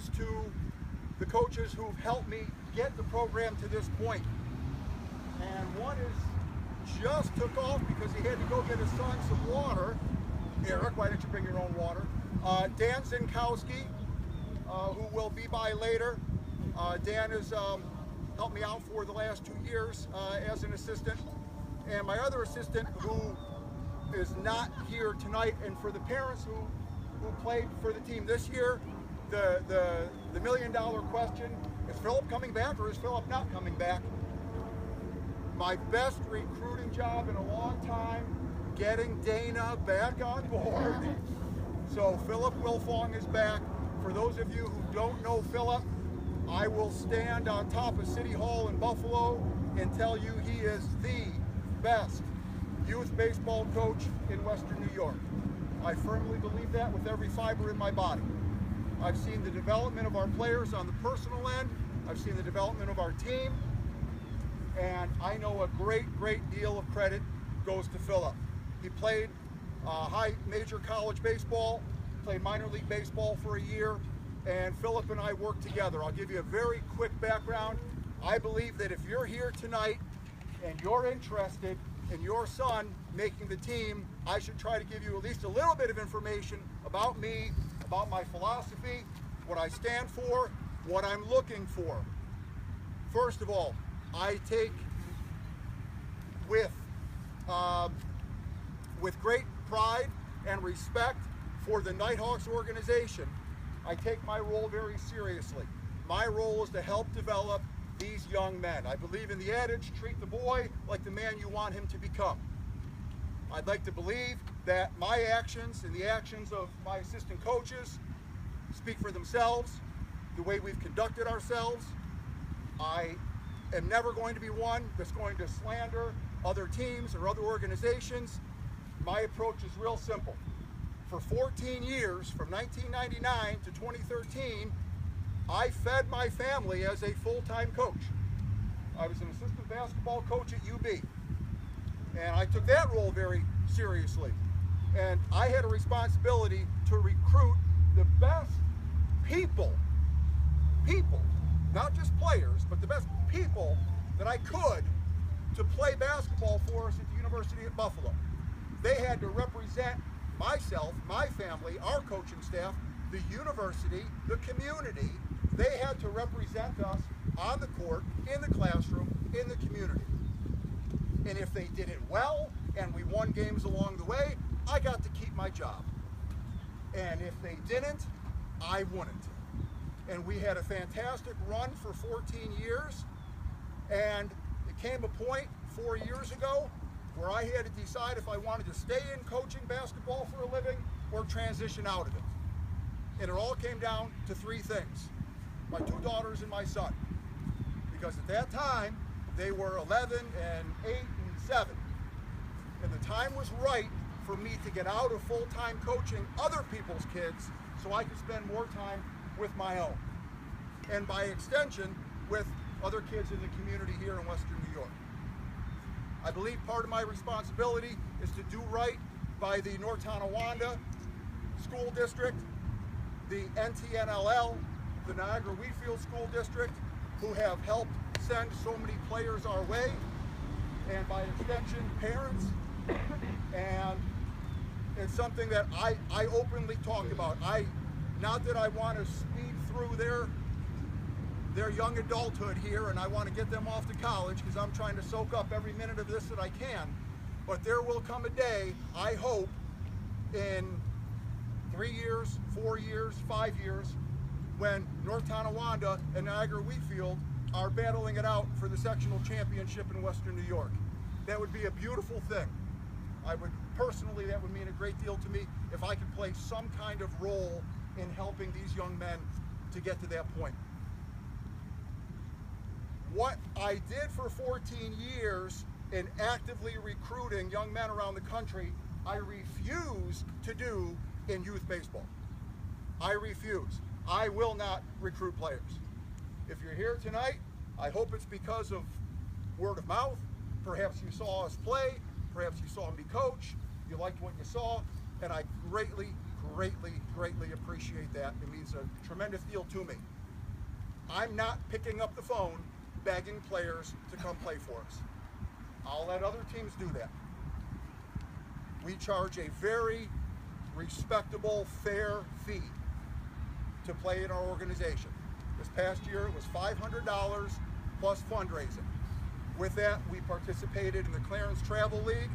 goes to the coaches who've helped me get the program to this point. And one is just took off because he had to go get his son some water. Eric, why didn't you bring your own water? Dan Zinkowski, who will be by later. Dan has helped me out for the last 2 years as an assistant. And my other assistant, who is not here tonight, and for the parents who played for the team this year, the million-dollar question, is Philip coming back or is Philip not coming back? My best recruiting job in a long time, getting Dana back on board. So Philip Wilfong is back. For those of you who don't know Philip, I will stand on top of City Hall in Buffalo and tell you he is the best youth baseball coach in Western New York. I firmly believe that with every fiber in my body. I've seen the development of our players on the personal end. I've seen the development of our team. And I know a great deal of credit goes to Philip. He played high major college baseball, played minor league baseball for a year, and Philip and I worked together. I'll give you a very quick background. I believe that if you're here tonight and you're interested in your son making the team, I should try to give you at least a little bit of information about me, about my philosophy, what I stand for, what I'm looking for. First of all, I take with great pride and respect for the Nighthawks organization. I take my role very seriously. My role is to help develop these young men. I believe in the adage, treat the boy like the man you want him to become. I'd like to believe that my actions and the actions of my assistant coaches speak for themselves, the way we've conducted ourselves. I am never going to be one that's going to slander other teams or other organizations. My approach is real simple. For 14 years, from 1999 to 2013, I fed my family as a full-time coach. I was an assistant basketball coach at UB, and I took that role very seriously. And I had a responsibility to recruit the best people, not just players, but the best people that I could to play basketball for us at the University of Buffalo. They had to represent myself, my family, our coaching staff, the university, the community. They had to represent us on the court, in the classroom, in the community. And if they did it well and we won games along the way, I got to keep my job. And if they didn't, I wouldn't. And we had a fantastic run for 14 years. And it came a point 4 years ago where I had to decide if I wanted to stay in coaching basketball for a living or transition out of it. And it all came down to 3 things. My 2 daughters and my son. Because at that time, they were 11 and 8 and 7. And the time was right for me to get out of full-time coaching other people's kids so I could spend more time with my own. And by extension, with other kids in the community here in Western New York. I believe part of my responsibility is to do right by the North Tonawanda School District, the NTNLL, the Niagara-Wheatfield School District, who have helped send so many players our way, and by extension, parents. And it's something that I openly talk about. Not that I want to speed through their young adulthood here and I want to get them off to college, because I'm trying to soak up every minute of this that I can. But there will come a day, I hope, in 3 years, 4 years, 5 years, when North Tonawanda and Niagara-Wheatfield are battling it out for the sectional championship in Western New York. That would be a beautiful thing. Personally, that would mean a great deal to me if I could play some kind of role in helping these young men to get to that point. What I did for 14 years in actively recruiting young men around the country, I refuse to do in youth baseball. I refuse. I will not recruit players. If you're here tonight, I hope it's because of word of mouth. Perhaps you saw us play, perhaps you saw me coach, you liked what you saw, and I greatly greatly, greatly appreciate that. It means a tremendous deal to me. I'm not picking up the phone begging players to come play for us. I'll let other teams do that. We charge a very respectable, fair fee to play in our organization. This past year it was $500 plus fundraising. With that, we participated in the Clarence Travel League.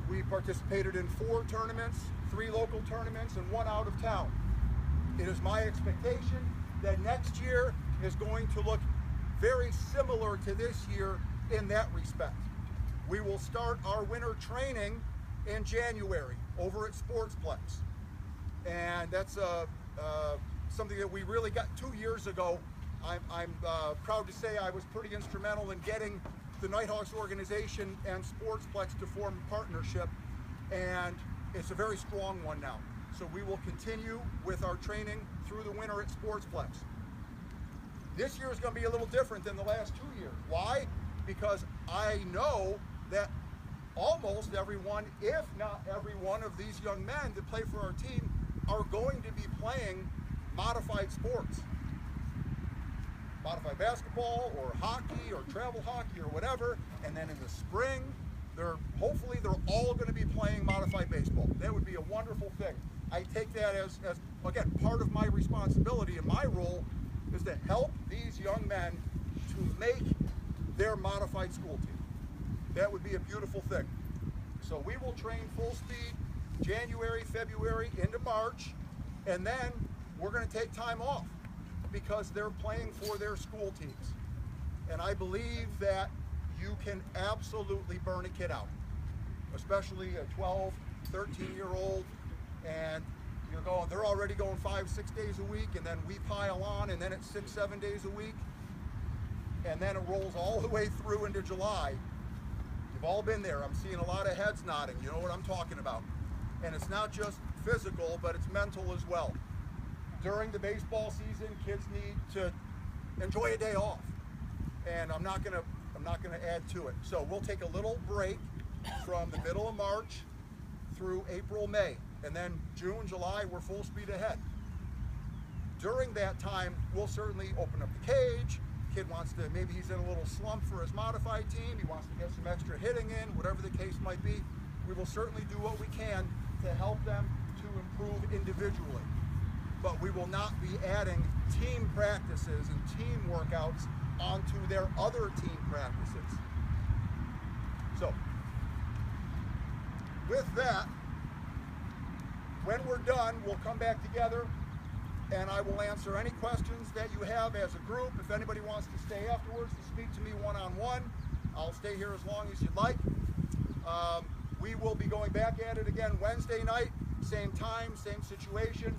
We participated in 4 tournaments, 3 local tournaments, and 1 out of town. It is my expectation that next year is going to look very similar to this year in that respect. We will start our winter training in January over at Sportsplex. And that's something that we really got 2 years ago. I'm proud to say I was pretty instrumental in getting the Nighthawks organization and Sportsplex to form a partnership, and it's a very strong one now. So we will continue with our training through the winter at Sportsplex. This year is going to be a little different than the last 2 years. Why? Because I know that almost everyone, if not every one of these young men that play for our team are going to be playing modified sports. Modified basketball or hockey or travel hockey or whatever, and then in the spring, hopefully they're all going to be playing modified baseball. That would be a wonderful thing. I take that as again, part of my responsibility and my role is to help these young men to make their modified school team. That would be a beautiful thing. So we will train full speed January, February, into March, and then we're going to take time off because they're playing for their school teams. And I believe that you can absolutely burn a kid out, especially a 12, 13-year-old, and they're already going 5, 6 days a week, and then we pile on, and then it's 6, 7 days a week, and then it rolls all the way through into July. You've all been there. I'm seeing a lot of heads nodding. You know what I'm talking about. And it's not just physical, but it's mental as well. During the baseball season, kids need to enjoy a day off, and I'm not gonna add to it. So we'll take a little break from the middle of March through April, May, and then June, July, we're full speed ahead. During that time, we'll certainly open up the cage. Kid wants to, maybe he's in a little slump for his modified team, he wants to get some extra hitting in, whatever the case might be. We will certainly do what we can to help them to improve individually. But we will not be adding team practices and team workouts onto their other team practices. So, with that, when we're done, we'll come back together and I will answer any questions that you have as a group. If anybody wants to stay afterwards to speak to me one-on-one, I'll stay here as long as you'd like. We will be going back at it again Wednesday night, same time, same situation.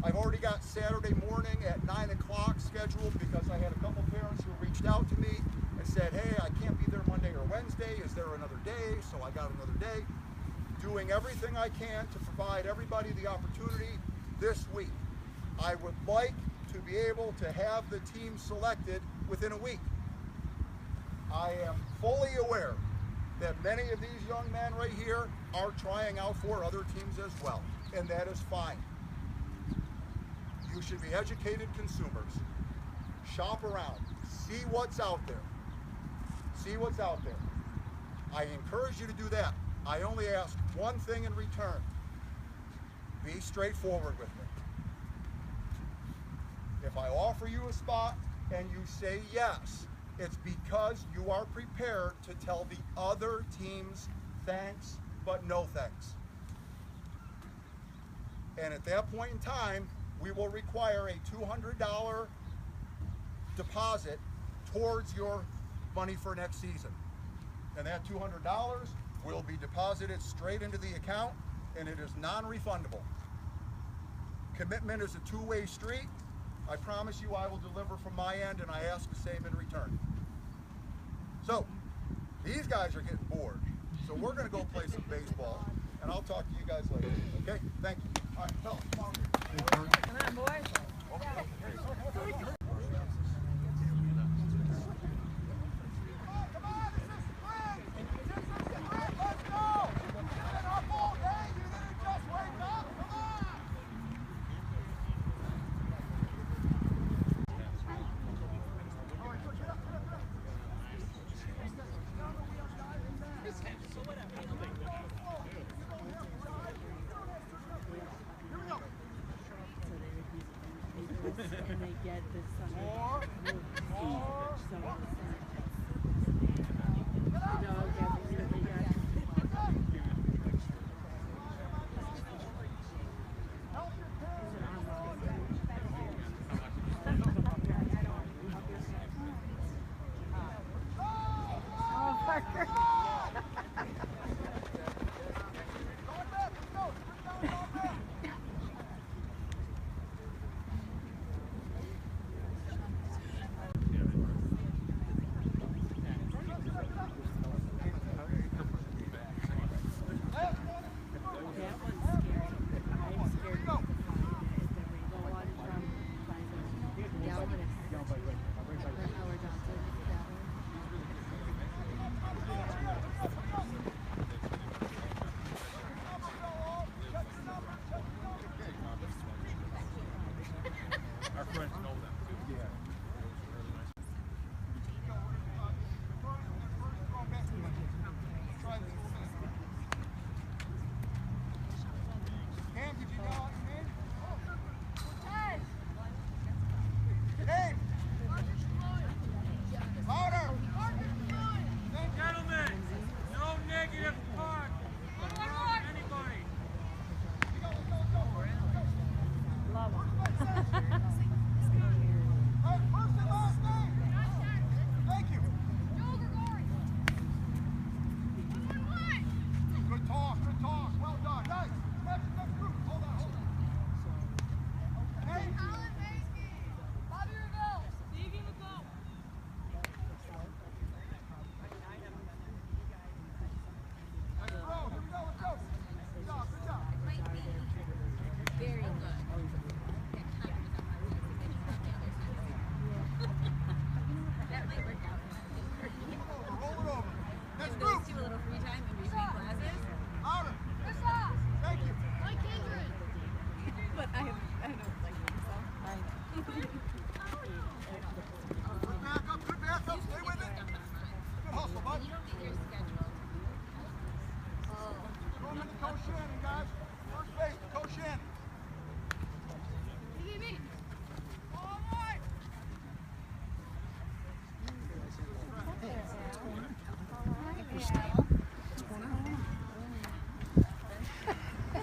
I've already got Saturday morning at 9 o'clock scheduled because I had a couple parents who reached out to me and said, hey, I can't be there Monday or Wednesday. Is there another day? So I got another day. Doing everything I can to provide everybody the opportunity this week. I would like to be able to have the team selected within a week. I am fully aware that many of these young men right here are trying out for other teams as well, and that is fine. You should be educated consumers. Shop around. See what's out there. See what's out there. I encourage you to do that. I only ask one thing in return. Be straightforward with me. If I offer you a spot and you say yes, it's because you are prepared to tell the other teams thanks, but no thanks. And at that point in time, we will require a $200 deposit towards your money for next season. And that $200 will be deposited straight into the account, and it is non-refundable. Commitment is a two-way street. I promise you I will deliver from my end, and I ask the same in return. So, these guys are getting bored, so we're going to go play some baseball, and I'll talk to you guys later. Okay? Thank you. All right, fellas, come on. Come on, boys. Let's go! You've been up all day, you didn't just wake up, come on! and they get this Sunday More. so the dog every year they got. Oh, Parker. Our friends know them too. Yeah. Cam, did you know what you mean? Hey! Louder! Gentlemen, no negative talk. Anybody? Love them. Hey, first and last name! Thank you! Good talk, good talk. Well done. Nice. Next group. Hold on. Hey! Nice throw. Here we go. Let's go. Good job. Good job. Very good. That might work out. Roll it over. Next Give group. those two a little free time in between classes. Louder. Thank you. But I don't like them, so. Good back up. Stay with it. Good hustle, bud. You don't get your schedule. Throw him into Coach Shannon, guys. First base to Coach Shannon.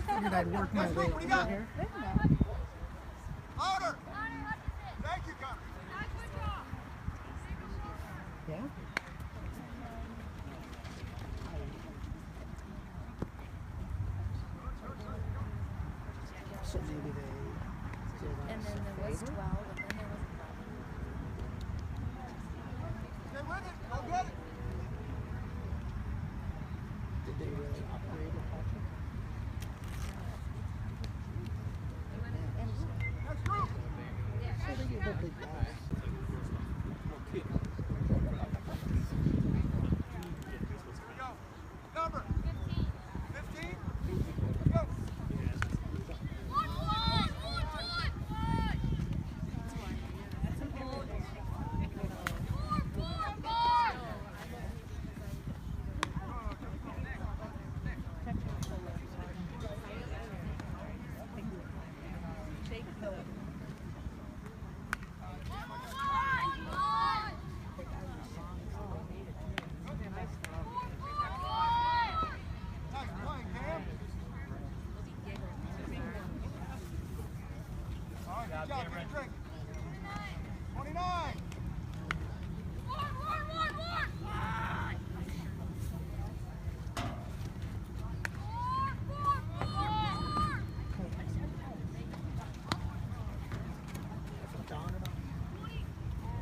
Figured I'd work my Next way group. What do you got? here. Louder. Thank you, Connor. Yeah. So maybe they. And then there was 12, and then there was Stay with it. Go get it. Did they really upgrade the culture? Next group. So they get the big guys. Here we go. Number 15. Go. Nice play, Cam. All right, good job. Get a drink.